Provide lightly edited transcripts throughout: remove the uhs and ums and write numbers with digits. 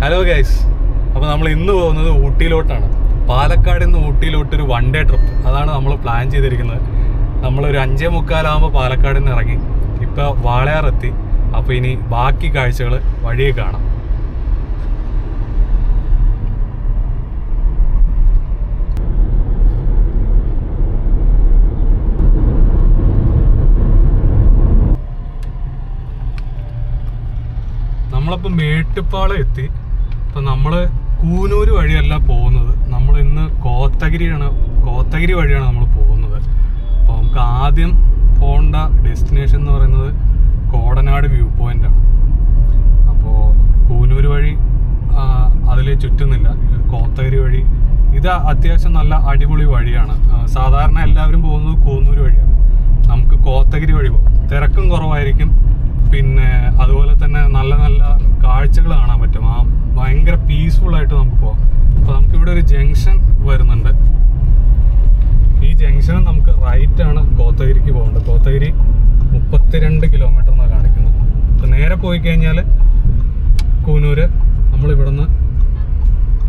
Hello guys, അപ്പോൾ നമ്മൾ ഇന്ന് പോകുന്നത് ഊട്ടിയിലോട്ടാണ്. പാലക്കാട് നിന്ന് ഊട്ടിയിലോട്ടൊരു 1 ഡേ ട്രിപ്പ്. അതാണ് നമ്മൾ പ്ലാൻ ചെയ്തിരിക്കുന്നത്. നമ്മളൊരു 5:45 പാലക്കാട് നിന്ന് ഇറങ്ങി, ഇപ്പോൾ വാളയാർ എത്തി. അപ്പോൾ ഇനി ബാക്കി കാഴ്ചകൾ വഴിയെ കാണാം. നമ്മളിപ്പോൾ മേട്ടുപ്പാളം എത്തി. ഇപ്പം നമ്മൾ കൂനൂർ വഴിയല്ല പോകുന്നത്, നമ്മൾ ഇന്ന് കോത്തഗിരി വഴിയാണ് നമ്മൾ പോകുന്നത്. അപ്പോൾ നമുക്ക് ആദ്യം പോകേണ്ട ഡെസ്റ്റിനേഷൻ എന്ന് പറയുന്നത് കോടനാട് വ്യൂ പോയിൻ്റാണ്. അപ്പോൾ കൂനൂർ വഴി അതിൽ ചുറ്റുന്നില്ല, കോത്തഗിരി വഴി. ഇത് അത്യാവശ്യം നല്ല അടിപൊളി വഴിയാണ്. സാധാരണ എല്ലാവരും പോകുന്നത് കൂനൂർ വഴിയാണ്. നമുക്ക് കോത്തഗിരി വഴി പോകും. തിരക്കും കുറവായിരിക്കും, പിന്നെ അതുപോലെ തന്നെ നല്ല നല്ല കാഴ്ചകൾ കാണാൻ പറ്റും. ഭയങ്കര പീസ്ഫുള്ളായിട്ട് നമുക്ക് പോകാം. അപ്പോൾ നമുക്കിവിടെ ഒരു ജംഗ്ഷൻ വരുന്നുണ്ട്. ഈ ജംഗ്ഷനിൽ നമുക്ക് റൈറ്റാണ് കോത്തഗിരിക്ക് പോകേണ്ടത്. കോത്തഗിരി 32 കിലോമീറ്റർ എന്നാണ് കാണിക്കുന്നത്. അപ്പോൾ നേരെ പോയി കഴിഞ്ഞാൽ കൂനൂര്, നമ്മളിവിടുന്ന്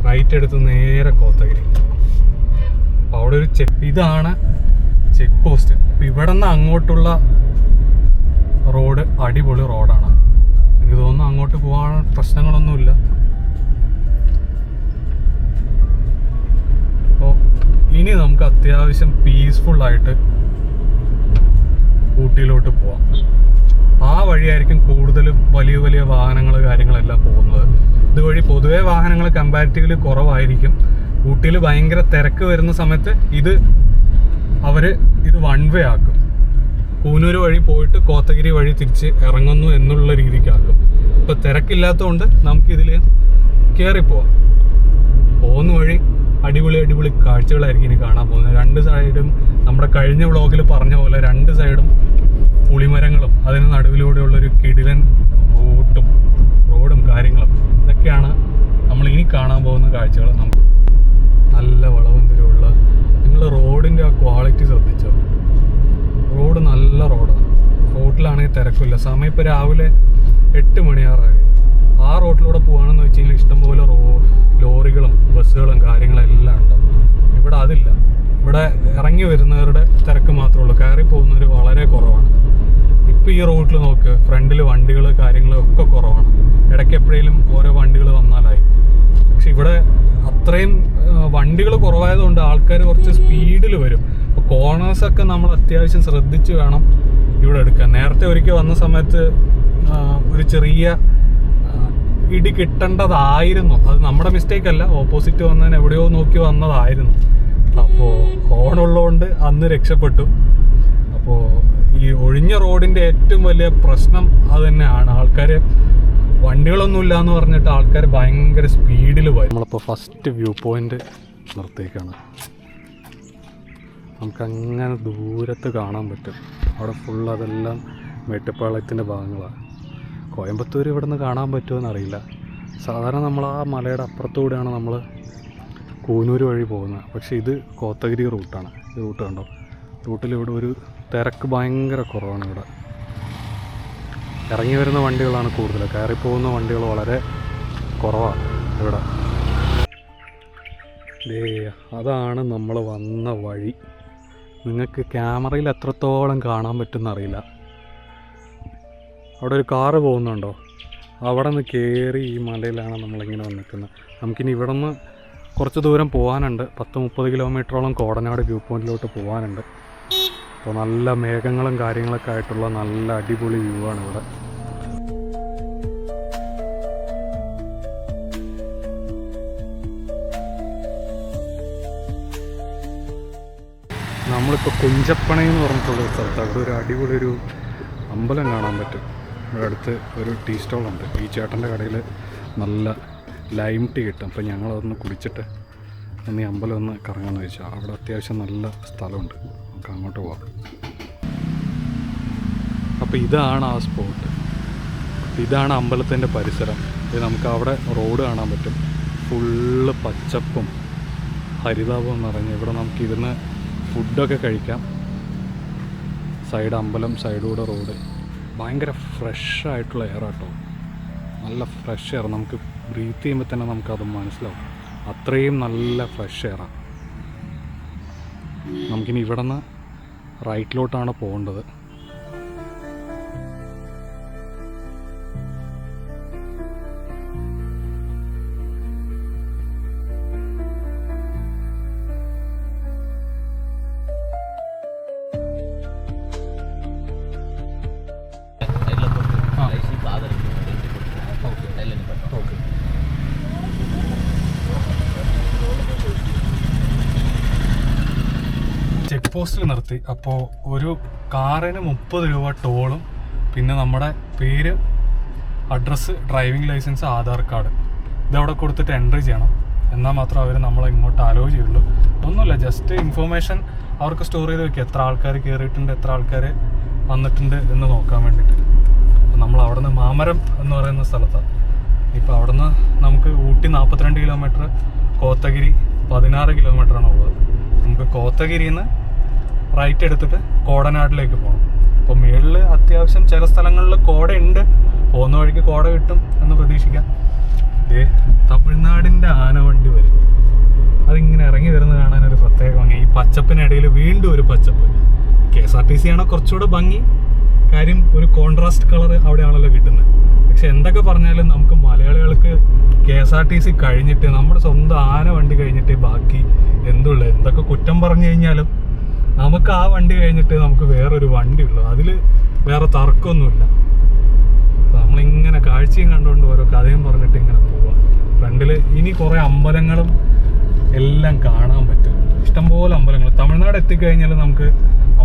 റൈറ്റ് എടുത്ത് നേരെ കോത്തഗിരി. അപ്പോൾ അവിടെ ഒരു ഇതാണ് ചെക്ക് പോസ്റ്റ്. അപ്പോൾ ഇവിടെ നിന്ന് അങ്ങോട്ടുള്ള റോഡ് അടിപൊളി റോഡാണ്. എനിക്ക് തോന്നുന്നു അങ്ങോട്ട് പോകാൻ പ്രശ്നങ്ങളൊന്നുമില്ല. അപ്പോൾ ഇനി നമുക്ക് അത്യാവശ്യം പീസ്ഫുള്ളായിട്ട് ഊട്ടിയിലോട്ട് പോവാം. ആ വഴിയായിരിക്കും കൂടുതലും വലിയ വലിയ വാഹനങ്ങൾ കാര്യങ്ങളെല്ലാം പോകുന്നത്. ഇതുവഴി പൊതുവേ വാഹനങ്ങൾ കമ്പാരിറ്റീവ്ലി കുറവായിരിക്കും. ഊട്ടിയിൽ ഭയങ്കര തിരക്ക് വരുന്ന സമയത്ത് ഇത് 1 വേ ആക്കും. കൂനൂര് വഴി പോയിട്ട് കോത്തഗിരി വഴി തിരിച്ച് ഇറങ്ങുന്നു എന്നുള്ള രീതിക്കാക്കും. ഇപ്പോൾ തിരക്കില്ലാത്തതുകൊണ്ട് നമുക്കിതിൽ കയറിപ്പോവാം. പോകുന്ന വഴി അടിപൊളി കാഴ്ചകളായിരിക്കും ഇനി കാണാൻ പോകുന്നത്. 2 സൈഡും നമ്മുടെ കഴിഞ്ഞ വ്ളോഗിൽ പറഞ്ഞ പോലെ 2 സൈഡും പുളിമരങ്ങളും അതിന് നടുവിലൂടെയുള്ളൊരു കിടിലൻ റോഡും കാര്യങ്ങളും, ഇതൊക്കെയാണ് നമ്മൾ ഇനി കാണാൻ പോകുന്ന കാഴ്ചകൾ. നമുക്ക് നല്ല വളവന്തിലുള്ള, നിങ്ങൾ റോഡിൻ്റെ ആ ക്വാളിറ്റി ശ്രദ്ധിച്ചോ? റോഡ് നല്ല റോഡാണ്. റോഡിലാണെങ്കിൽ തിരക്കില്ല. സമയം ഇപ്പോൾ രാവിലെ 8 മണിയാറായി. ആ റോഡിലൂടെ പോകുകയാണെന്ന് വെച്ച് കഴിഞ്ഞാൽ ഇഷ്ടംപോലെ ലോറികളും ബസ്സുകളും കാര്യങ്ങളെല്ലാം ഉണ്ടാവും. ഇവിടെ അതില്ല. ഇവിടെ ഇറങ്ങി വരുന്നവരുടെ തിരക്ക് മാത്രമേ ഉള്ളൂ. കയറി പോകുന്നവർ വളരെ കുറവാണ്. ഇപ്പോൾ ഈ റോഡിൽ നോക്ക്, ഫ്രണ്ടിൽ വണ്ടികൾ കാര്യങ്ങളൊക്കെ കുറവാണ്. ഇടയ്ക്ക് എപ്പോഴേലും ഓരോ വണ്ടികൾ വന്നാലായി. പക്ഷെ ഇവിടെ അത്രയും വണ്ടികൾ കുറവായതുകൊണ്ട് ആൾക്കാർ കുറച്ച് സ്പീഡിൽ വരും. അപ്പോൾ കോർണേഴ്സൊക്കെ നമ്മൾ അത്യാവശ്യം ശ്രദ്ധിച്ച് വേണം ഇവിടെ എടുക്കാൻ. നേരത്തെ ഒരിക്കൽ വന്ന സമയത്ത് ഒരു ചെറിയ ഇടി കിട്ടേണ്ടതായിരുന്നു. അത് നമ്മുടെ മിസ്റ്റേക്ക് അല്ല, ഓപ്പോസിറ്റ് വന്നതിന് എവിടെയോ നോക്കി വന്നതായിരുന്നു. അപ്പോൾ ഹോണുള്ളതുകൊണ്ട് അന്ന് രക്ഷപ്പെട്ടു. അപ്പോൾ ഈ ഒഴിഞ്ഞ റോഡിൻ്റെ ഏറ്റവും വലിയ പ്രശ്നം അത് തന്നെയാണ്. ആൾക്കാർ വണ്ടികളൊന്നുമില്ല എന്ന് പറഞ്ഞിട്ട് ആൾക്കാർ ഭയങ്കര സ്പീഡിൽ പോയി. നമ്മളിപ്പോൾ ഫസ്റ്റ് വ്യൂ പോയിൻ്റ് നിർത്തിയേക്കാണ്. നമുക്കങ്ങനെ ദൂരത്ത് കാണാൻ പറ്റും. അവിടെ ഫുൾ അതെല്ലാം മേട്ടുപ്പാളയത്തിൻ്റെ ഭാഗങ്ങളാണ്. കോയമ്പത്തൂർ ഇവിടെ നിന്ന് കാണാൻ പറ്റുമോ അറിയില്ല. സാധാരണ നമ്മൾ ആ മലയുടെ അപ്പുറത്തൂടെയാണ് നമ്മൾ കൂനൂർ വഴി പോകുന്നത്. പക്ഷേ ഇത് കോത്തഗിരി റൂട്ടാണ്. ഈ റൂട്ട് കണ്ടോ? റൂട്ടിൽ ഇവിടെ ഒരു തിരക്ക് ഭയങ്കര കുറവാണ്. ഇവിടെ ഇറങ്ങി വരുന്ന വണ്ടികളാണ് കൂടുതൽ, കയറിപ്പോകുന്ന വണ്ടികൾ വളരെ കുറവാണ് ഇവിടെ. അതാണ് നമ്മൾ വന്ന വഴി. നിങ്ങൾക്ക് ക്യാമറയിൽ എത്രത്തോളം കാണാൻ പറ്റുമെന്ന് അറിയില്ല. അവിടെ ഒരു കാറ് പോകുന്നുണ്ടോ? അവിടെ നിന്ന് കയറി ഈ മലയിലാണ് നമ്മളിങ്ങനെ വന്നിരിക്കുന്നത്. നമുക്കിനി ഇവിടെ നിന്ന് കുറച്ച് ദൂരം പോകാനുണ്ട്. 10-30 കിലോമീറ്ററോളം കോടനാട് വ്യൂ പോയിൻറ്റിലോട്ട് പോകാനുണ്ട്. അപ്പോൾ നല്ല മേഘങ്ങളും കാര്യങ്ങളൊക്കെ ആയിട്ടുള്ള നല്ല അടിപൊളി വ്യൂ ആണ് ഇവിടെ. നമ്മളിപ്പോൾ കുഞ്ചപ്പണ എന്ന് പറഞ്ഞിട്ടുള്ള സ്ഥലത്ത് അവിടെ ഒരു അടിപൊളി അമ്പലം കാണാൻ പറ്റും. ഇവിടെ അടുത്ത് ഒരു ടീ സ്റ്റോളുണ്ട്. ഈ ചേട്ടൻ്റെ കടയിൽ നല്ല ലൈം ടീ കിട്ടും. അപ്പോൾ ഞങ്ങളതൊന്ന് കുടിച്ചിട്ട് ഒന്ന് ഈ അമ്പലം ഒന്ന് കറങ്ങാമെന്ന് വെച്ചാൽ അവിടെ അത്യാവശ്യം നല്ല സ്ഥലമുണ്ട്. നമുക്ക് അങ്ങോട്ട് പോകാം. അപ്പോൾ ഇതാണ് ആ സ്പോട്ട്. ഇതാണ് അമ്പലത്തിൻ്റെ പരിസരം. ഇത് നമുക്ക് അവിടെ റോഡ് കാണാൻ പറ്റും. ഫുള്ള് പച്ചപ്പും ഹരിതാപവും നിറഞ്ഞ് ഇവിടെ നമുക്കിരുന്ന് ഫുഡൊക്കെ കഴിക്കാം. സൈഡ് അമ്പലം, സൈഡിലൂടെ റോഡ്. ഭയങ്കര ഫ്രഷായിട്ടുള്ള എയർ കേട്ടോ. നല്ല ഫ്രഷ് എയർ, നമുക്ക് ബ്രീത്ത് ചെയ്യുമ്പോൾ തന്നെ നമുക്കത് മനസ്സിലാവും. അത്രയും നല്ല ഫ്രഷ് എയറാണ്. നമുക്കിനി ഇവിടെ നിന്ന് റൈറ്റിലോട്ടാണ് പോകേണ്ടത്. ചെക്ക് പോസ്റ്റിൽ നിർത്തി. അപ്പോൾ ഒരു കാറിന് 30 രൂപ ടോളും, പിന്നെ നമ്മുടെ പേര്, address, driving licence, Aadhaar card ഇതവിടെ കൊടുത്തിട്ട് എൻട്രി ചെയ്യണം. എന്നാൽ മാത്രം അവർ നമ്മളെ ഇങ്ങോട്ട് അലോ ചെയ്യുള്ളൂ. ഒന്നുമില്ല, ജസ്റ്റ് ഇൻഫോർമേഷൻ അവർക്ക് സ്റ്റോർ ചെയ്ത് വെക്കുക, എത്ര ആൾക്കാർ കയറിയിട്ടുണ്ട്, എത്ര ആൾക്കാർ വന്നിട്ടുണ്ട് എന്ന് നോക്കാൻ വേണ്ടിയിട്ട്. അപ്പോൾ നമ്മൾ അവിടെ നിന്ന് മാമരം എന്ന് പറയുന്ന സ്ഥലത്താണ്. ഇപ്പോൾ അവിടെ നിന്ന് നമുക്ക് ഊട്ടി 42 കിലോമീറ്റർ, കോത്തഗിരി 16 കിലോമീറ്ററാണ് ഉള്ളത്. നമുക്ക് കോത്തഗിരിയിൽ നിന്ന് റൈറ്റ് എടുത്തിട്ട് കോടനാട്ടിലേക്ക് പോകണം. അപ്പോൾ മുകളിൽ അത്യാവശ്യം ചില സ്ഥലങ്ങളിൽ കോട ഉണ്ട്, പോകുന്ന വഴിക്ക് കോട കിട്ടും എന്ന് പ്രതീക്ഷിക്കാം. തമിഴ്നാടിൻ്റെ ആനവണ്ടി വരും, അതിങ്ങനെ ഇറങ്ങി വരുന്നത് കാണാനൊരു പ്രത്യേക ഭംഗി. ഈ പച്ചപ്പിനിടയിൽ വീണ്ടും ഒരു പച്ചപ്പ്. KSRTC ആണോ കുറച്ചുകൂടെ ഭംഗി, കാര്യം ഒരു കോൺട്രാസ്റ്റ് കളർ അവിടെയാണല്ലോ കിട്ടുന്നത്. പക്ഷെ എന്തൊക്കെ പറഞ്ഞാലും നമുക്ക് മലയാളികൾക്ക് KSRTC കഴിഞ്ഞിട്ട്, നമ്മുടെ സ്വന്തം ആന വണ്ടി കഴിഞ്ഞിട്ട് ബാക്കി എന്തുള്ളത്. എന്തൊക്കെ കുറ്റം പറഞ്ഞു കഴിഞ്ഞാലും നമുക്ക് ആ വണ്ടി കഴിഞ്ഞിട്ട് നമുക്ക് വേറൊരു വണ്ടി ഉള്ളു, അതിൽ വേറെ തർക്കമൊന്നുമില്ല. അപ്പോൾ നമ്മളിങ്ങനെ കാഴ്ചയും കണ്ടുകൊണ്ട് ഓരോ കഥയും പറഞ്ഞിട്ട് ഇങ്ങനെ പോവാം. ഫ്രണ്ടിൽ ഇനി കുറേ അമ്പലങ്ങളും എല്ലാം കാണാൻ പറ്റും, ഇഷ്ടംപോലെ അമ്പലങ്ങൾ. തമിഴ്നാട് എത്തിക്കഴിഞ്ഞാൽ നമുക്ക്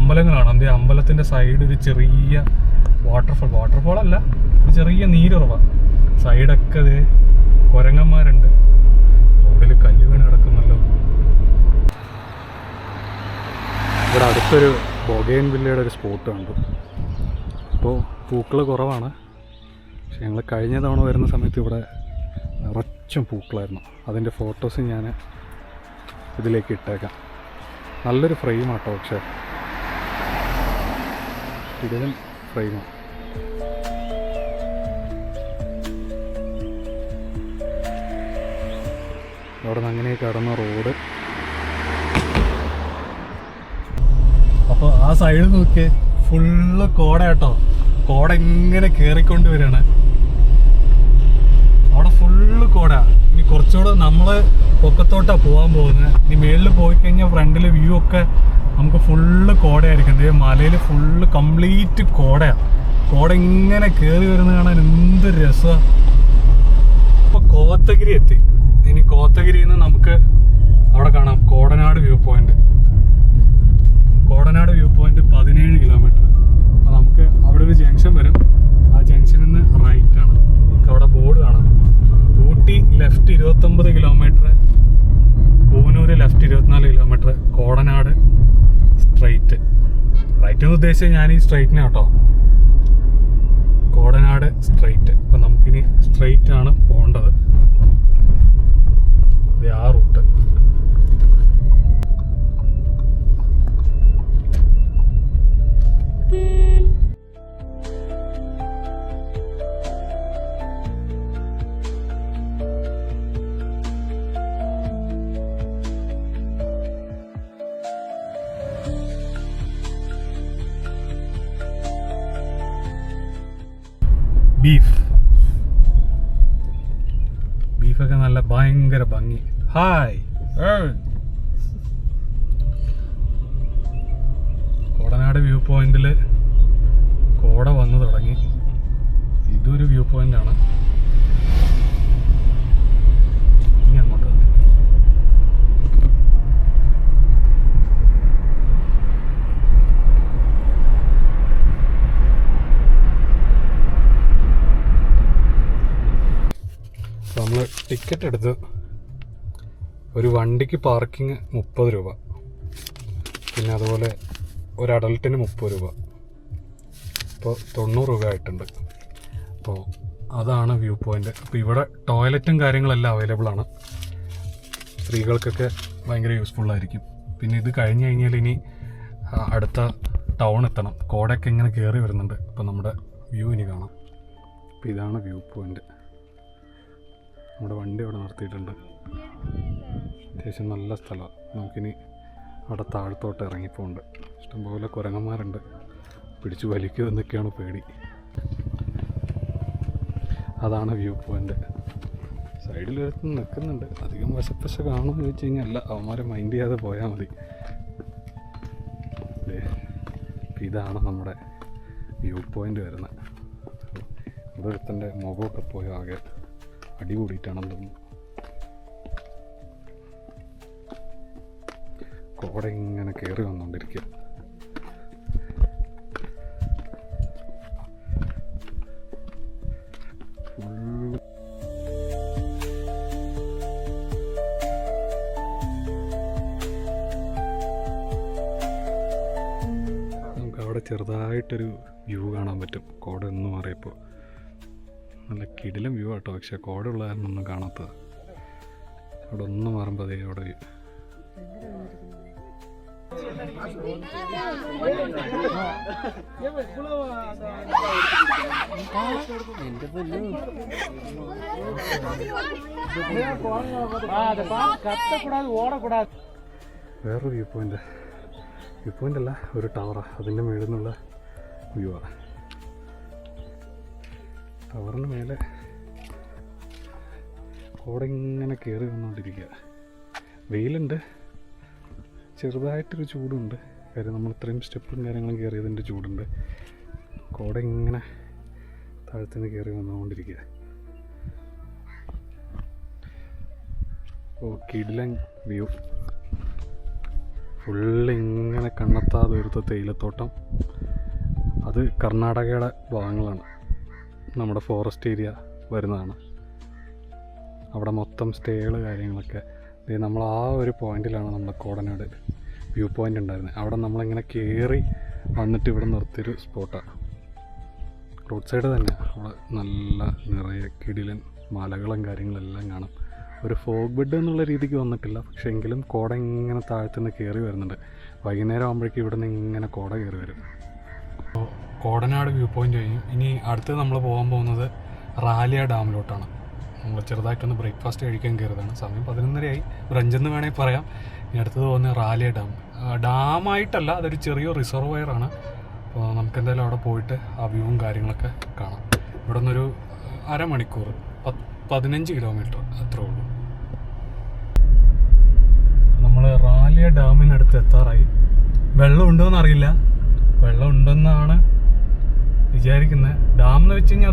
അമ്പലങ്ങളാണ്. അതേ അമ്പലത്തിൻ്റെ സൈഡ് ഒരു ചെറിയ വാട്ടർഫോൾ അല്ല, ഒരു ചെറിയ നീരുറവ. സൈഡൊക്കെ അതേ കുരങ്ങന്മാരുണ്ട്, റോഡിൽ കല്ല് വീണ് കിടക്കുന്നല്ലോ. ഇവിടെ അടുത്തൊരു ബൊഗെയിൻവില്ലയുടെ ഒരു സ്പോട്ട് കണ്ടു. ഇപ്പോൾ പൂക്കൾ കുറവാണ്, പക്ഷെ ഞങ്ങൾ കഴിഞ്ഞ തവണ വരുന്ന സമയത്ത് ഇവിടെ നിറച്ചും പൂക്കളായിരുന്നു. അതിൻ്റെ ഫോട്ടോസ് ഞാൻ ഇതിലേക്ക് ഇട്ടേക്കാം. നല്ലൊരു ഫ്രെയിമാട്ടോ, പക്ഷേ ഇതിലും ഫ്രെയിമാണ്. അവിടെ നിന്ന് അങ്ങനെ കടന്ന റോഡ്. അപ്പോൾ ആ സൈഡ് നോക്കിയേ, ഫുള്ള് കോട കേട്ടോ. കോട ഇങ്ങനെ കയറിക്കൊണ്ട് വരികയാണ്. അവിടെ ഫുള്ള് കോട. ഇനി കുറച്ചുകൂടെ നമ്മൾ പൊക്കത്തോട്ടാണ് പോകാൻ പോകുന്നത്. ഇനി മേളിൽ പോയി കഴിഞ്ഞാൽ ഫ്രണ്ടിൽ വ്യൂ ഒക്കെ നമുക്ക് ഫുള്ള് കോടയായിരിക്കും. മലയിൽ ഫുള്ള് കംപ്ലീറ്റ് കോടയാണ്. കോട ഇങ്ങനെ കയറി വരുന്നത് കാണാൻ എന്ത് രസമാണ്. അപ്പോൾ കോത്തഗിരി എത്തി. ഇനി കോത്തഗിരിയിൽ നിന്ന് നമുക്ക് അവിടെ കാണാം Kodanad view point. Kodanad view point 17 kilometre. അപ്പോൾ നമുക്ക് അവിടെ ഒരു ജംഗ്ഷൻ വരും. ആ ജംഗ്ഷനിൽ നിന്ന് റൈറ്റ് ആണ്. അവിടെ ബോർഡ് കാണാം. Ooty left 29 kilometre, Coonoor left 24 kilometre, Kodanad straight. Right എന്ന് ഉദ്ദേശിച്ചത് ഞാൻ ഈ സ്ട്രൈറ്റിനെ കേട്ടോ, കോടനാട് സ്ട്രൈറ്റ്. അപ്പം നമുക്കിനി സ്ട്രൈറ്റ് ആണ് പോകേണ്ടത്. ആ റൂട്ട്. ബീഫൊക്കെ നല്ല ഭയങ്കര ഭംഗി. ഹായ്, കോടനാട് വ്യൂ പോയിന്റിൽ കോട വന്നു തുടങ്ങി. ഇതൊരു വ്യൂ പോയിന്റ് ആണ്. ഇനി അങ്ങോട്ട് തന്നെ നമ്മൾ ടിക്കറ്റ് എടുത്ത്. ഒരു വണ്ടിക്ക് പാർക്കിങ് 30 രൂപ, പിന്നെ അതുപോലെ ഒരു അഡൽട്ടിന് 30 രൂപ. അപ്പോൾ 90 രൂപ ആയിട്ടുണ്ട്. അപ്പോൾ അതാണ് വ്യൂ പോയിൻ്റ്. അപ്പോൾ ഇവിടെ ടോയ്ലറ്റും കാര്യങ്ങളെല്ലാം അവൈലബിൾ ആണ്. സ്ത്രീകൾക്കൊക്കെ ഭയങ്കര യൂസ്ഫുള്ളായിരിക്കും. പിന്നെ ഇത് കഴിഞ്ഞ് കഴിഞ്ഞാൽ ഇനി അടുത്ത ടൗൺ എത്തണം. കോടയൊക്കെ ഇങ്ങനെ കയറി വരുന്നുണ്ട്. അപ്പോൾ നമ്മുടെ വ്യൂ ഇനി കാണാം. അപ്പോൾ ഇതാണ് വ്യൂ പോയിൻ്റ്. നമ്മുടെ വണ്ടി അവിടെ നിർത്തിയിട്ടുണ്ട്. അത്യാവശ്യം നല്ല സ്ഥലമാണ്. നമുക്കിനി അവിടെ താഴത്തോട്ട് ഇറങ്ങിപ്പോണ്ട്. ഇഷ്ടംപോലെ കുരങ്ങന്മാരുണ്ട്, പിടിച്ച് വലിക്കുമെന്നൊക്കെയാണ് പേടി. അതാണ് വ്യൂ പോയിൻ്റ്. സൈഡിലൊരുത്ത് നിൽക്കുന്നുണ്ട്. അധികം വശപ്പശ കാണുമെന്ന് ചോദിച്ചു കഴിഞ്ഞാൽ അല്ല, അവന്മാരെ മൈൻഡ് ചെയ്യാതെ പോയാൽ മതി. ഇതാണ് നമ്മുടെ വ്യൂ പോയിൻ്റ് വരുന്നത്. ഇവിടുത്തെ മുഖമൊക്കെ പോയി ആകെ അടികൂടിയിട്ടാണെന്ന് തോന്നുന്നു. കോട ഇങ്ങനെ കയറി വന്നുകൊണ്ടിരിക്കുക. അവിടെ ചെറുതായിട്ടൊരു വ്യൂ കാണാൻ പറ്റും. കോട ഒന്ന് മാറിയപ്പോൾ നല്ല കിടിലം വ്യൂ ആട്ടോ. പക്ഷേ കോട ഉള്ള കാരണം ഒന്നും കാണാത്തത്. അവിടെ ഒന്ന് മാറുമ്പോൾ അതേ അവിടെ വ്യൂ. വേറൊരു വ്യൂ പോയിൻ്റ് അല്ല, ഒരു ടവറാണ്. അതിൻ്റെ മേളിൽ നിന്നുള്ള വ്യൂ ആണ്. ടവറിന് മേലെ കോട ഇങ്ങനെ കയറി വന്നുകൊണ്ടിരിക്കുക. വെയിലുണ്ട്, ചെറുതായിട്ടൊരു ചൂടുണ്ട്. കാര്യം നമ്മൾ ഇത്രയും സ്റ്റെപ്പും കാര്യങ്ങളും കയറിയതിൻ്റെ ചൂടുണ്ട്. കോട ഇങ്ങനെ താഴത്തുനിന്ന് കയറി വന്നുകൊണ്ടിരിക്കുക. ഓ, കിടിലൻ വ്യൂ. ഫുള്ള് ഇങ്ങനെ കണ്ണെത്താ ദൂരത്തെ തേയിലത്തോട്ടം. അത് കർണാടകയുടെ ഭാഗങ്ങളാണ്. നമ്മുടെ ഫോറസ്റ്റ് ഏരിയ വരുന്നതാണ്. അവിടെ മൊത്തം സ്റ്റേകൾ കാര്യങ്ങളൊക്കെ. നമ്മൾ ആ ഒരു പോയിന്റിലാണ് നമ്മുടെ കോടനാട് വ്യൂ പോയിൻ്റ് ഉണ്ടായിരുന്നത്. അവിടെ നമ്മളിങ്ങനെ കയറി വന്നിട്ട് ഇവിടെ നിർത്തിയൊരു സ്പോട്ടാണ്. റോഡ് സൈഡ് തന്നെ. അവിടെ നല്ല നിറയെ കിടിലൻ മലകളും കാര്യങ്ങളെല്ലാം കാണാം. ഒരു ഫോഗ് ബെഡ് എന്നുള്ള രീതിക്ക് വന്നിട്ടില്ല, പക്ഷേ എങ്കിലും കോട ഇങ്ങനെ താഴത്തുനിന്ന് കയറി വരുന്നുണ്ട്. വൈകുന്നേരം ആകുമ്പോഴേക്കും ഇവിടെ നിന്ന് ഇങ്ങനെ കോട കയറി വരും. കോടനാട് വ്യൂ പോയിൻ്റ് കഴിഞ്ഞു. ഇനി അടുത്ത് നമ്മൾ പോകാൻ പോകുന്നത് റാലിയ ഡാമിലോട്ടാണ്. നമ്മൾ ചെറുതായിട്ടൊന്ന് ബ്രേക്ക്ഫാസ്റ്റ് കഴിക്കാൻ കയറിയതാണ്. സമയം 11:30 ബ്രഞ്ചെന്ന് വേണമെങ്കിൽ പറയാം. ഇനി അടുത്തത് പോകുന്നത് റാലിയ ഡാം. ഡാമായിട്ടല്ല, അതൊരു ചെറിയ റിസർവയറാണ്. അപ്പോൾ നമുക്കെന്തായാലും അവിടെ പോയിട്ട് ആ വ്യൂവും കാര്യങ്ങളൊക്കെ കാണാം. ഇവിടെ നിന്നൊരു അരമണിക്കൂർ 15 കിലോമീറ്റർ അത്രേ ഉള്ളൂ. നമ്മൾ റാലിയ ഡാമിനടുത്ത് എത്താറായി. വെള്ളം ഉണ്ടോയെന്ന് അറിയില്ല. വെള്ളം ഉണ്ടെന്നാണ് വിചാരിക്കുന്നത്. ഡാം എന്ന് വെച്ച് കഴിഞ്ഞാൽ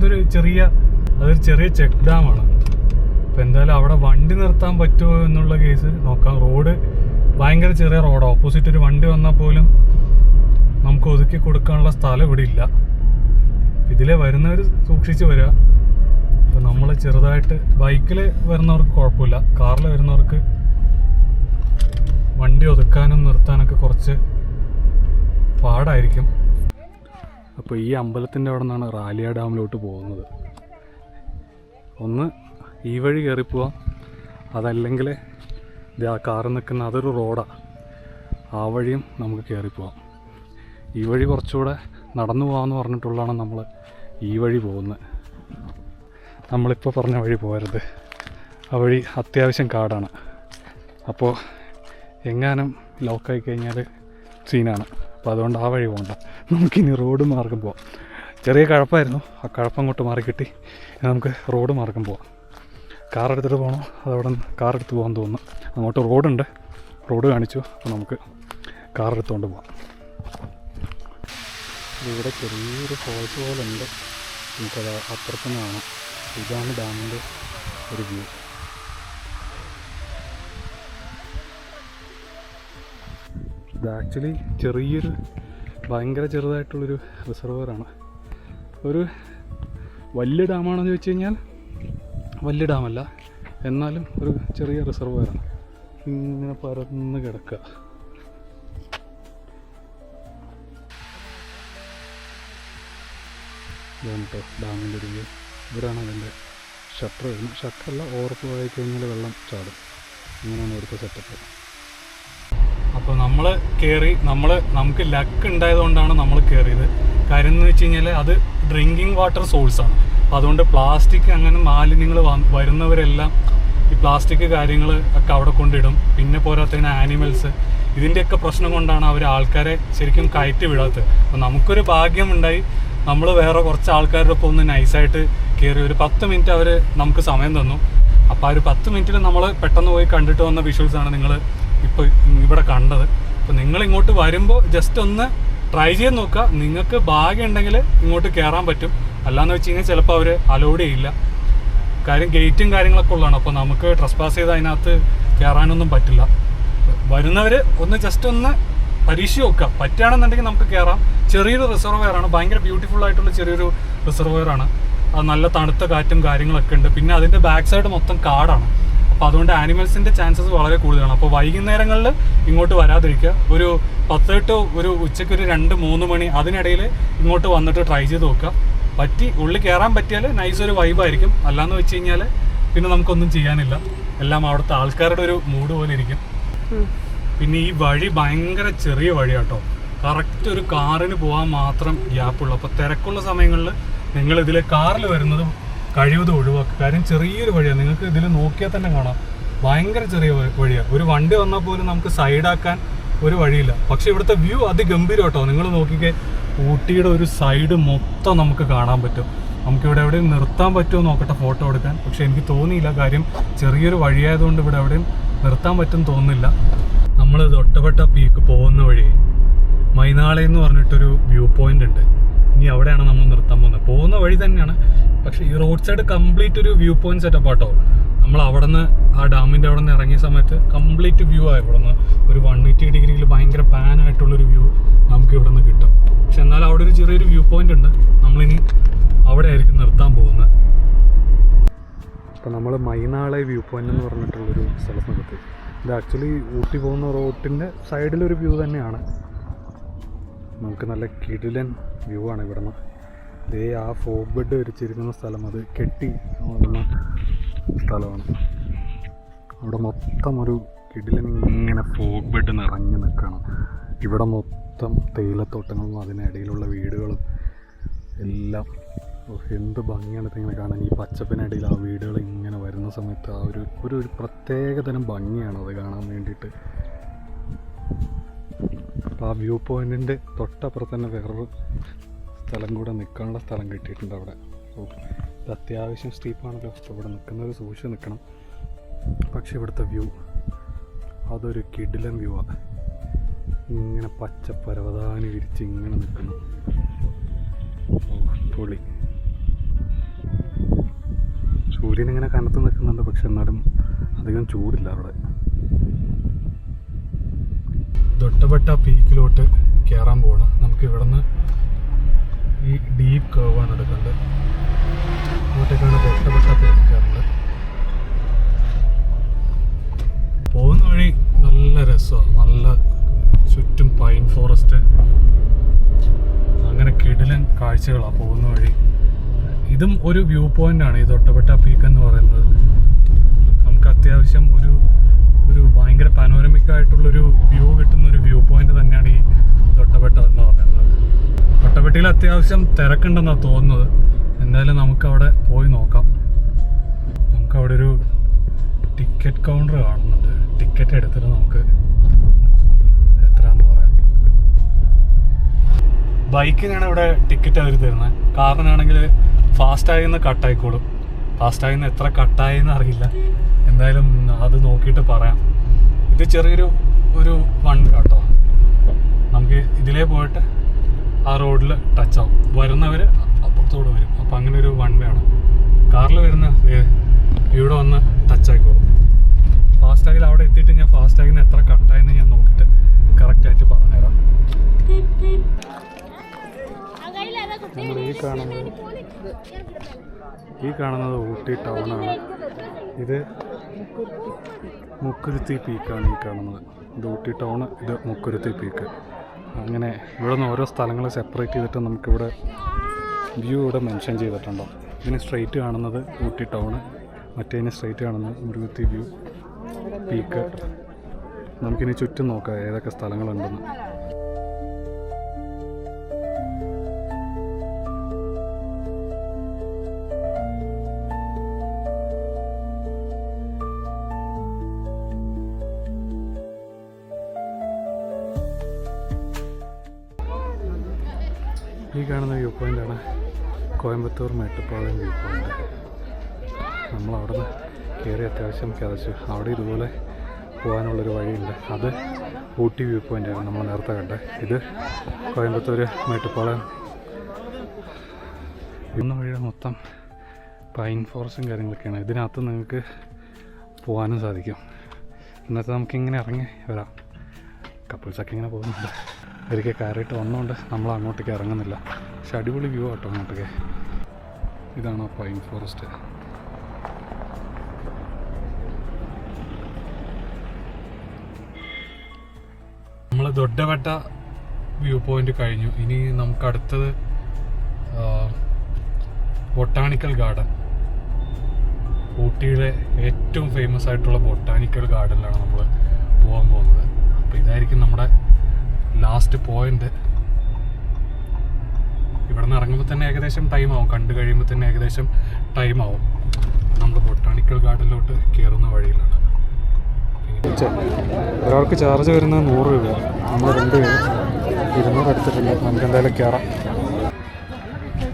അതൊരു ചെറിയ ചെക്ക് ഡാമാണ്. അപ്പോൾ എന്തായാലും അവിടെ വണ്ടി നിർത്താൻ പറ്റുമോ എന്നുള്ള കേസ് നോക്കാം. റോഡ് ഭയങ്കര ചെറിയ റോഡ്. ഓപ്പോസിറ്റ് ഒരു വണ്ടി വന്നാൽ പോലും നമുക്ക് ഒതുക്കി കൊടുക്കാനുള്ള സ്ഥലം ഇവിടെ ഇല്ല. ഇതിലെ വരുന്നവർ സൂക്ഷിച്ച് വരിക. അപ്പോൾ നമ്മൾ ചെറുതായിട്ട് ബൈക്കിൽ വരുന്നവർക്ക് കുഴപ്പമില്ല. കാറിൽ വരുന്നവർക്ക് വണ്ടി ഒതുക്കാനും നിർത്താനൊക്കെ കുറച്ച് പാടായിരിക്കും. അപ്പോൾ ഈ അമ്പലത്തിൻ്റെ അവിടെ നിന്നാണ് റാലിയ ഡാമിലോട്ട് പോകുന്നത്. ഒന്ന് ഈ വഴി കയറിപ്പോവാം, അതല്ലെങ്കിൽ ആ കാറ് നിൽക്കുന്ന അതൊരു റോഡാണ്, ആ വഴിയും നമുക്ക് കയറിപ്പോവാം. ഈ വഴി കുറച്ചുകൂടെ നടന്നു പോകാമെന്ന് പറഞ്ഞിട്ടുള്ളതാണ് നമ്മൾ ഈ വഴി പോകുന്നത്. നമ്മളിപ്പോൾ പറഞ്ഞ വഴി പോകരുത്. ആ വഴി അത്യാവശ്യം കാടാണ്. അപ്പോൾ എങ്ങാനും ലോക്കായി കഴിഞ്ഞാൽ സീനാണ്. അപ്പോൾ അതുകൊണ്ട് ആ വഴി പോകണ്ട. നമുക്കിനി റോഡ് മാർഗം പോവാം. ചെറിയ കഴപ്പായിരുന്നു, ആ കഴപ്പം അങ്ങോട്ട് മാറിക്കിട്ടി. നമുക്ക് റോഡ് മാർഗം പോവാം. കാർ എടുത്തിട്ട് പോകണോ അതവിടെ കാർ എടുത്ത് പോകാൻ തോന്നുന്നു. അങ്ങോട്ട് റോഡുണ്ട്, റോഡ് കാണിച്ചു. അപ്പോൾ നമുക്ക് കാർ എടുത്തുകൊണ്ട് പോവാം. ഇവിടെ ചെറിയൊരു ഫോൾസ് പോലെ ഉണ്ട്, നമുക്കത് അപ്പുറത്തുനിന്ന് കാണാം. ഇതാണ് ഡാമിൻ്റെ ഒരു വ്യൂ. ഇത് ആക്ച്വലി ഭയങ്കര ചെറുതായിട്ടുള്ളൊരു റിസർവറാണ്. ഒരു വലിയ ഡാമാണെന്ന് ചോദിച്ചു കഴിഞ്ഞാൽ വലിയ ഡാമല്ല, എന്നാലും ഒരു ചെറിയ റിസർവറാണ്. ഇങ്ങനെ പരന്ന് കിടക്കുക. ഇതാണ് കേട്ടോ ഡാമിൻ്റെ ഒരു വ്യൂ. ഇവിടെയാണ് അതിൻ്റെ ഷട്ടർ വരുന്നത്. ഷട്ടറല്ല, ഓവർഫ്ലോ ആയി കഴിഞ്ഞാൽ വെള്ളം ചാടും. ഇങ്ങനെയാണ് ഇവിടുത്തെ സെറ്റപ്പ്. അപ്പോൾ നമ്മൾ കയറി, നമുക്ക് ലക്ക് ഉണ്ടായതുകൊണ്ടാണ് നമ്മൾ കയറിയത്. കാര്യം എന്ന് വെച്ച് കഴിഞ്ഞാൽ അത് ഡ്രിങ്കിങ് വാട്ടർ സോഴ്സാണ്. അപ്പം അതുകൊണ്ട് പ്ലാസ്റ്റിക് അങ്ങനെ മാലിന്യങ്ങൾ വരുന്നവരെല്ലാം ഈ പ്ലാസ്റ്റിക് കാര്യങ്ങൾ ഒക്കെ അവിടെ കൊണ്ടിടും. പിന്നെ പോരാത്തതിന് ആനിമൽസ്, ഇതിൻ്റെയൊക്കെ പ്രശ്നം കൊണ്ടാണ് അവർ ആൾക്കാരെ ശരിക്കും കയറ്റി വിടാത്തത്. അപ്പം നമുക്കൊരു ഭാഗ്യമുണ്ടായി, നമ്മൾ വേറെ കുറച്ച് ആൾക്കാരുടെ ഒപ്പം ഒന്ന് നൈസായിട്ട് കയറി ഒരു 10 മിനിറ്റ് അവർ നമുക്ക് സമയം തന്നു. അപ്പോൾ ആ ഒരു 10 മിനിറ്റിൽ നമ്മൾ പെട്ടെന്ന് പോയി കണ്ടിട്ട് വന്ന വിഷ്വൽസാണ് നിങ്ങൾ ഇപ്പോൾ ഇവിടെ കണ്ടത്. അപ്പോൾ നിങ്ങൾ ഇങ്ങോട്ട് വരുമ്പോൾ ജസ്റ്റ് ഒന്ന് ട്രൈ ചെയ്ത് നോക്കുക. നിങ്ങൾക്ക് ഭാഗ്യം ഉണ്ടെങ്കിൽ ഇങ്ങോട്ട് കയറാൻ പറ്റും. അല്ലാന്ന് വെച്ച് കഴിഞ്ഞാൽ ചിലപ്പോൾ അവർ അലൗഡ് ചെയ്യില്ല. കാര്യം ഗേറ്റും കാര്യങ്ങളൊക്കെ ഉള്ളതാണ്. അപ്പോൾ നമുക്ക് ട്രസ്പാസ് ചെയ്ത് അതിനകത്ത് കയറാനൊന്നും പറ്റില്ല. വരുന്നവർ ഒന്ന് ജസ്റ്റ് ഒന്ന് പരീക്ഷ നോക്കുക. പറ്റുകയാണെന്നുണ്ടെങ്കിൽ നമുക്ക് കയറാം. ചെറിയൊരു റിസർവെയറാണ്, ഭയങ്കര ബ്യൂട്ടിഫുൾ ആയിട്ടുള്ള ചെറിയൊരു റിസർവെയറാണ്. അത് നല്ല തണുത്ത കാറ്റും കാര്യങ്ങളൊക്കെ ഉണ്ട്. പിന്നെ അതിൻ്റെ ബാക്ക് സൈഡ് മൊത്തം കാടാണ്. അപ്പോൾ അതുകൊണ്ട് ആനിമൽസിൻ്റെ ചാൻസസ് വളരെ കൂടുതലാണ്. അപ്പോൾ വൈകുന്നേരങ്ങളിൽ ഇങ്ങോട്ട് വരാതിരിക്കുക. ഒരു 10 to ഒരു ഉച്ചയ്ക്ക് ഒരു 2-3 മണി അതിനിടയിൽ ഇങ്ങോട്ട് വന്നിട്ട് ട്രൈ ചെയ്ത് നോക്കുക. ഉള്ളിൽ കയറാൻ പറ്റിയാൽ നൈസ് ഒരു വൈബായിരിക്കും. അല്ലാന്ന് വെച്ച് കഴിഞ്ഞാൽ പിന്നെ നമുക്കൊന്നും ചെയ്യാനില്ല. എല്ലാം അവിടുത്തെ ആൾക്കാരുടെ ഒരു മൂഡ് പോലെ ഇരിക്കും. പിന്നെ ഈ വഴി ഭയങ്കര ചെറിയ വഴിയാട്ടോ. കറക്റ്റ് ഒരു കാറിന് പോകാൻ മാത്രം ഗ്യാപ്പുള്ളൂ. അപ്പോൾ തിരക്കുള്ള സമയങ്ങളിൽ നിങ്ങൾ ഇതിൽ കാറിൽ വരുന്നത് കഴിവതും ഒഴിവാക്കുക. കാര്യം ചെറിയൊരു വഴിയാണ്. നിങ്ങൾക്ക് ഇതിൽ നോക്കിയാൽ തന്നെ കാണാം, ഭയങ്കര ചെറിയ വഴിയാണ്. ഒരു വണ്ടി വന്നാൽ പോലും നമുക്ക് സൈഡാക്കാൻ ഒരു വഴിയില്ല. പക്ഷേ ഇവിടുത്തെ വ്യൂ അതിഗംഭീരം കേട്ടോ. നിങ്ങൾ നോക്കിക്കേ, ഊട്ടിയുടെ ഒരു സൈഡ് മൊത്തം നമുക്ക് കാണാൻ പറ്റും. നമുക്കിവിടെ എവിടെയും നിർത്താൻ പറ്റുമോ നോക്കട്ടെ ഫോട്ടോ എടുക്കാൻ. പക്ഷേ എനിക്ക് തോന്നിയില്ല, കാര്യം ചെറിയൊരു വഴിയായതുകൊണ്ട് ഇവിടെ എവിടെയും നിർത്താൻ പറ്റും തോന്നുന്നില്ല. നമ്മൾ തൊട്ടപ്പെട്ട പീക്ക് പോകുന്ന വഴി മൈനാളി എന്ന് പറഞ്ഞിട്ടൊരു വ്യൂ പോയിന്റ് ഉണ്ട്. ഇനി അവിടെയാണ് നമ്മൾ നിർത്താൻ പോകുന്നത്. പോകുന്ന വഴി തന്നെയാണ്, പക്ഷേ ഈ റോഡ് സൈഡ് കംപ്ലീറ്റ് ഒരു വ്യൂ പോയിന്റ് സെറ്റപ്പ് ആട്ടോ. നമ്മൾ അവിടെ നിന്ന് ആ ഡാമിൻ്റെ അവിടെ നിന്ന് ഇറങ്ങിയ സമയത്ത് കംപ്ലീറ്റ് വ്യൂ ആയി. ഇവിടെ നിന്ന് ഒരു 180 ഡിഗ്രിയിൽ ഭയങ്കര പാനായിട്ടുള്ളൊരു വ്യൂ നമുക്ക് ഇവിടെ നിന്ന് കിട്ടും. പക്ഷെ എന്നാൽ അവിടെ ഒരു ചെറിയൊരു വ്യൂ പോയിന്റ് ഉണ്ട്. നമ്മളിനി അവിടെ ആയിരിക്കും നിർത്താൻ പോകുന്നത്. അപ്പോൾ നമ്മൾ മൈനാളെ വ്യൂ പോയിന്റ് എന്ന് പറഞ്ഞിട്ടുള്ളൊരു സ്ഥലത്ത് നിർത്തി. ഇത് ആക്ച്വലി ഊട്ടി പോകുന്ന റോഡിൻ്റെ സൈഡിലൊരു വ്യൂ തന്നെയാണ്. നമുക്ക് നല്ല കിടിലൻ വ്യൂ ആണ് ഇവിടെ നിന്ന്. ഇതേ ആ ഫോഗ് ബെഡ് വരച്ചിരിക്കുന്ന സ്ഥലം, അത് കെട്ടി വന്ന സ്ഥലമാണ്. അവിടെ മൊത്തം ഒരു കിടിലൻ ഇങ്ങനെ ഫോഗ് ബെഡ് നിറഞ്ഞു നിൽക്കണം. ഇവിടെ മൊത്തം തേയിലത്തോട്ടങ്ങളും അതിനിടയിലുള്ള വീടുകളും എല്ലാം. എന്ത് ഭംഗിയാണ് ഇതിങ്ങനെ കാണാൻ. ഈ പച്ചപ്പിനിടയിൽ ആ വീടുകൾ ഇങ്ങനെ വരുന്ന സമയത്ത് ആ ഒരു പ്രത്യേകതരം ഭംഗിയാണ് അത് കാണാൻ വേണ്ടിയിട്ട്. അപ്പോൾ ആ വ്യൂ പോയിൻറ്റിൻ്റെ തൊട്ടപ്പുറത്ത് തന്നെ വേറൊരു സ്ഥലം കൂടെ നിൽക്കാനുള്ള സ്ഥലം കിട്ടിയിട്ടുണ്ട് അവിടെ. അപ്പോൾ ഇത് അത്യാവശ്യം സ്റ്റീപ്പാണല്ലോ. അപ്പോൾ ഇവിടെ നിൽക്കുന്നവർ സൂക്ഷിച്ച് നിൽക്കണം. പക്ഷെ ഇവിടുത്തെ വ്യൂ അതൊരു കിടിലൻ വ്യൂ ആണ്. ഇങ്ങനെ പച്ച പരവതാനി വിരിച്ച് ഇങ്ങനെ നിൽക്കുന്നു. പൊളി. സൂര്യൻ ഇങ്ങനെ കനത്ത് നിൽക്കുന്നുണ്ട്, പക്ഷെ എന്നാലും അധികം ചൂടില്ല അവിടെ. തൊട്ടപ്പെട്ട പീക്കിലോട്ട് കയറാൻ പോകണം. നമുക്ക് ഇവിടെ നിന്ന് ഈ ഡീപ്പ് കർവാണ് എടുക്കേണ്ടത്. അങ്ങോട്ടേക്കാണ് തൊട്ടപ്പെട്ട പീക്ക് കയറേണ്ടത്. പോകുന്ന വഴി നല്ല രസമാണ്. നല്ല ചുറ്റും പൈൻ ഫോറസ്റ്റ്, അങ്ങനെ കിടിലൻ കാഴ്ചകളാണ് പോകുന്ന വഴി. ഇതും ഒരു വ്യൂ പോയിൻ്റാണ് ഈ തൊട്ടപ്പെട്ട പീക്ക് എന്ന് പറയുന്നത്. നമുക്ക് അത്യാവശ്യം ഒരു ഭയങ്കര പാനോരമിക് ആയിട്ടുള്ളൊരു വ്യൂ കിട്ടുന്ന ഒരു വ്യൂ പോയിന്റ് തന്നെയാണ് ഈ തൊട്ടപ്പെട്ട എന്ന് പറയുന്നത്. തൊട്ടപ്പെട്ടിയിൽ അത്യാവശ്യം തിരക്കുണ്ടെന്നാണ് തോന്നുന്നത്. എന്തായാലും നമുക്കവിടെ പോയി നോക്കാം. നമുക്കവിടെ ഒരു ടിക്കറ്റ് കൗണ്ടർ കാണുന്നുണ്ട്. ടിക്കറ്റ് എടുത്തിട്ട് നമുക്ക് എത്രയാണെന്ന് പറയാം. ബൈക്കിനാണ് ഇവിടെ ടിക്കറ്റ് അവർ തരുന്നത്. കാറിനാണെങ്കിൽ ഫാസ്റ്റായിന്ന് കട്ടായിക്കോളും. ഫാസ്റ്റായിന്ന് എത്ര കട്ടായെന്ന് അറിയില്ല. എന്തായാലും അത് നോക്കിയിട്ട് പറയാം. ഇത് ചെറിയൊരു വൺ കേട്ടോ. നമുക്ക് ഇതിലേ പോയിട്ട് ആ റോഡിൽ ടച്ച് ആവും. വരുന്നവർ അപ്പുറത്തോടെ വരും. അപ്പോൾ അങ്ങനെ ഒരു വൺ വേ ആണ്. കാറിൽ വരുന്ന ഇവിടെ വന്ന് ടച്ച് ആയിക്കോളും. ഫാസ്റ്റാഗിൽ അവിടെ എത്തിയിട്ട് ഞാൻ ഫാസ്റ്റാഗിന് എത്ര കട്ടായെന്ന് ഞാൻ നോക്കിയിട്ട് കറക്റ്റായിട്ട് പറഞ്ഞുതരാം. നമ്മൾ ഈ കാണുന്നത് ഊട്ടി ടൗണാണ്. ഇത് മുക്കുരുത്തി പീക്കാണ് ഈ കാണുന്നത്. ഇത് ഊട്ടി ടൗണ്, ഇത് മുക്കുരുത്തി പീക്ക്. അങ്ങനെ ഇവിടെ നിന്ന് ഓരോ സ്ഥലങ്ങൾ സെപ്പറേറ്റ് ചെയ്തിട്ട് നമുക്കിവിടെ വ്യൂ ഇവിടെ മെൻഷൻ ചെയ്തിട്ടുണ്ടോ. ഇതിന് സ്ട്രെയിറ്റ് കാണുന്നത് ഊട്ടി ടൗണ്, മറ്റേതിന് സ്ട്രെയിറ്റ് കാണുന്നത് മുരുകുത്തി വ്യൂ പീക്ക്. നമുക്കിനി ചുറ്റും നോക്കാം ഏതൊക്കെ സ്ഥലങ്ങളുണ്ടെന്ന്. ഈ കാണുന്ന വ്യൂ പോയിൻ്റാണ് കോയമ്പത്തൂർ മേട്ടുപ്പാളയം വ്യൂ പോയിൻ്റ്. നമ്മളവിടെ നിന്ന് കയറി അത്യാവശ്യം കിതച്ചു. അവിടെ ഇതുപോലെ പോകാനുള്ളൊരു വഴിയുണ്ട്. അത് ഊട്ടി വ്യൂ പോയിൻ്റാണ് നമ്മൾ നേരത്തെ കണ്ടത്. ഇത് കോയമ്പത്തൂർ മേട്ടുപ്പാളയം. ഇന്ന വഴിയുടെ മൊത്തം പൈൻ ഫോറസ്റ്റും കാര്യങ്ങളൊക്കെയാണ്. ഇതിനകത്ത് നിങ്ങൾക്ക് പോകാനും സാധിക്കും. എന്നിട്ട് നമുക്കിങ്ങനെ ഇറങ്ങി വരാം. കപ്പിൾസൊക്കെ ഇങ്ങനെ പോകുന്നുണ്ട്. ഒരിക്കൽ കയറിയിട്ട് വന്നുകൊണ്ട് നമ്മൾ അങ്ങോട്ടേക്ക് ഇറങ്ങുന്നില്ല. പക്ഷെ അടിപൊളി വ്യൂ ആട്ടോ അങ്ങോട്ടേക്ക്. ഇതാണ് ആ പൈൻ ഫോറസ്റ്റ്. നമ്മൾ ദൊഡ്ഡവട്ട വ്യൂ പോയിന്റ് കഴിഞ്ഞു. ഇനി നമുക്ക് അടുത്തത് ബൊട്ടാണിക്കൽ ഗാർഡൻ. ഊട്ടിയിലെ ഏറ്റവും ഫേമസ് ആയിട്ടുള്ള ബൊട്ടാണിക്കൽ ഗാർഡനിലാണ് നമ്മൾ പോകാൻ പോകുന്നത്. അപ്പോൾ ഇതായിരിക്കും നമ്മുടെ ലാസ്റ്റ് പോയിന്റ്. ഇവിടെ നിന്ന് ഇറങ്ങുമ്പോൾ തന്നെ ഏകദേശം ടൈം ആവും. കണ്ടു കഴിയുമ്പോൾ തന്നെ ഏകദേശം ടൈം ആവും. നമ്മൾ ബൊട്ടാണിക്കൽ ഗാർഡനിലോട്ട് കയറുന്ന വഴിയിലാണ്. ഒരാൾക്ക് ചാർജ് വരുന്നത് 100 രൂപ. നമ്മൾ 2 പേര് 200 എടുത്തിട്ടുണ്ട്. നമുക്ക് എന്തായാലും കയറാം.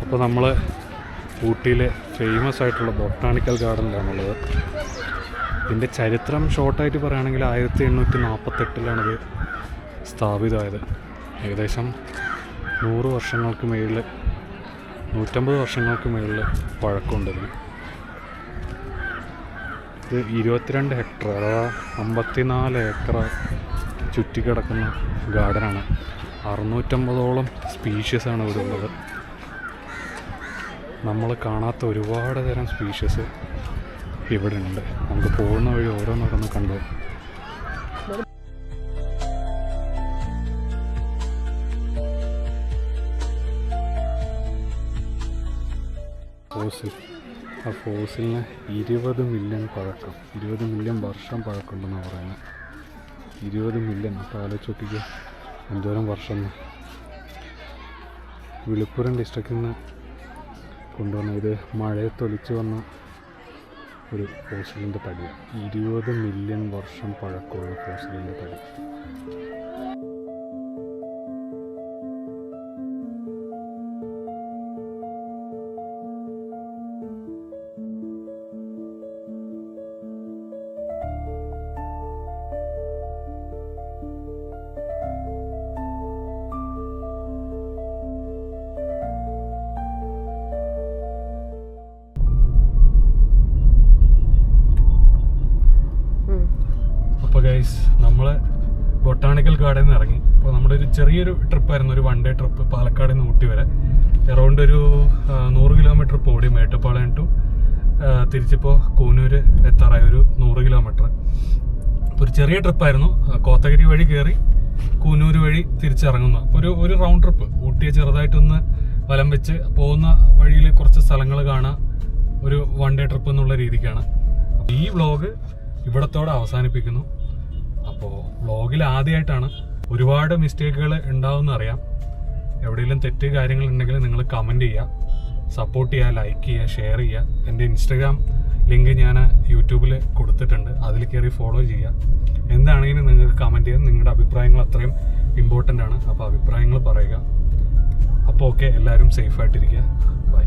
അപ്പോൾ നമ്മൾ ഊട്ടിയിലെ ഫേമസ് ആയിട്ടുള്ള ബൊട്ടാണിക്കൽ ഗാർഡനിലാണുള്ളത്. ഇതിൻ്റെ ചരിത്രം ഷോർട്ടായിട്ട് പറയുകയാണെങ്കിൽ 1848-ലാണിത് സ്ഥാപിതമായത്. ഏകദേശം 100 വർഷങ്ങൾക്ക് മുകളിൽ 150 വർഷങ്ങൾക്ക് മുകളിൽ പഴക്കമുണ്ടതിന്. ഇത് 22 ഹെക്ടർ അഥവാ 54 ഏക്കർ ചുറ്റിക്കിടക്കുന്ന ഗാർഡനാണ്. 650ഓളം സ്പീഷ്യസാണ് ഇവിടെ ഉള്ളത്. നമ്മൾ കാണാത്ത ഒരുപാട് തരം സ്പീഷ്യസ് ഇവിടെ ഉണ്ട്. നമുക്ക് പോകുന്ന വഴി ഓരോന്നോരോന്ന് കണ്ടു. ഫോസിൽ, ആ ഫോസിലിന് 20 മില്യൺ പഴക്കം, 20 മില്യൺ വർഷം പഴക്കമുണ്ടെന്നാണ് പറയുന്നത്. 20 മില്യൺ. അപ്പോൾ ആലോചിച്ചോട്ടിക്ക് എന്തോരം വർഷം. വിളുപ്പുരം ഡിസ്ട്രിക്റ്റിൽ നിന്ന് കൊണ്ടുവന്ന ഇത് മഴയത്തൊലിച്ച് വന്ന ഒരു ഫോസിലിൻ്റെ തടിയാണ്. 20 മില്യൺ വർഷം പഴക്കമുള്ള ഫോസിലിൻ്റെ തടി. അപ്പോൾ ഗൈസ്, നമ്മൾ ബൊട്ടാണിക്കൽ ഗാർഡനിൽ നിന്ന് ഇറങ്ങി. അപ്പോൾ നമ്മുടെ ഒരു ചെറിയൊരു ട്രിപ്പായിരുന്നു, ഒരു 1 ഡേ ട്രിപ്പ് പാലക്കാട് നിന്ന് ഊട്ടി വരെ. അറൗണ്ട് ഒരു 100 കിലോമീറ്റർ ഇപ്പോൾ ഓടി. മേട്ടുപ്പാളയം ടു തിരിച്ചിപ്പോൾ കൂനൂർ എത്താറായ ഒരു 100 കിലോമീറ്റർ. അപ്പോൾ ഒരു ചെറിയ ട്രിപ്പായിരുന്നു. കോത്തഗിരി വഴി കയറി കൂനൂർ വഴി തിരിച്ചിറങ്ങുന്നു. അപ്പോൾ ഒരു റൗണ്ട് ട്രിപ്പ്. ഊട്ടിയെ ചെറുതായിട്ടൊന്ന് വലം വെച്ച് പോകുന്ന വഴിയിൽ കുറച്ച് സ്ഥലങ്ങൾ കാണാൻ ഒരു 1 ഡേ ട്രിപ്പ് എന്നുള്ള രീതിക്കാണ്. ഈ വ്ളോഗ് ഇവിടത്തോടെ അവസാനിപ്പിക്കുന്നു. അപ്പോൾ വ്ളോഗിൽ ആദ്യമായിട്ടാണ്. ഒരുപാട് മിസ്റ്റേക്കുകൾ ഉണ്ടാവുമെന്ന് അറിയാം. എവിടെയെങ്കിലും തെറ്റ് കാര്യങ്ങളുണ്ടെങ്കിൽ നിങ്ങൾ കമൻറ്റ് ചെയ്യുക, സപ്പോർട്ട് ചെയ്യുക, ലൈക്ക് ചെയ്യുക, ഷെയർ ചെയ്യുക. എൻ്റെ ഇൻസ്റ്റഗ്രാം ലിങ്ക് ഞാൻ യൂട്യൂബിൽ കൊടുത്തിട്ടുണ്ട്. അതിൽ കയറി ഫോളോ ചെയ്യുക. എന്താണെങ്കിലും നിങ്ങൾക്ക് കമൻറ്റ് ചെയ്യാം. നിങ്ങളുടെ അഭിപ്രായങ്ങൾ അത്രയും ഇമ്പോർട്ടൻ്റ് ആണ്. അപ്പോൾ അഭിപ്രായങ്ങൾ പറയുക. അപ്പോൾ ഓക്കെ, എല്ലാവരും സേഫായിട്ടിരിക്കുക. ബൈ.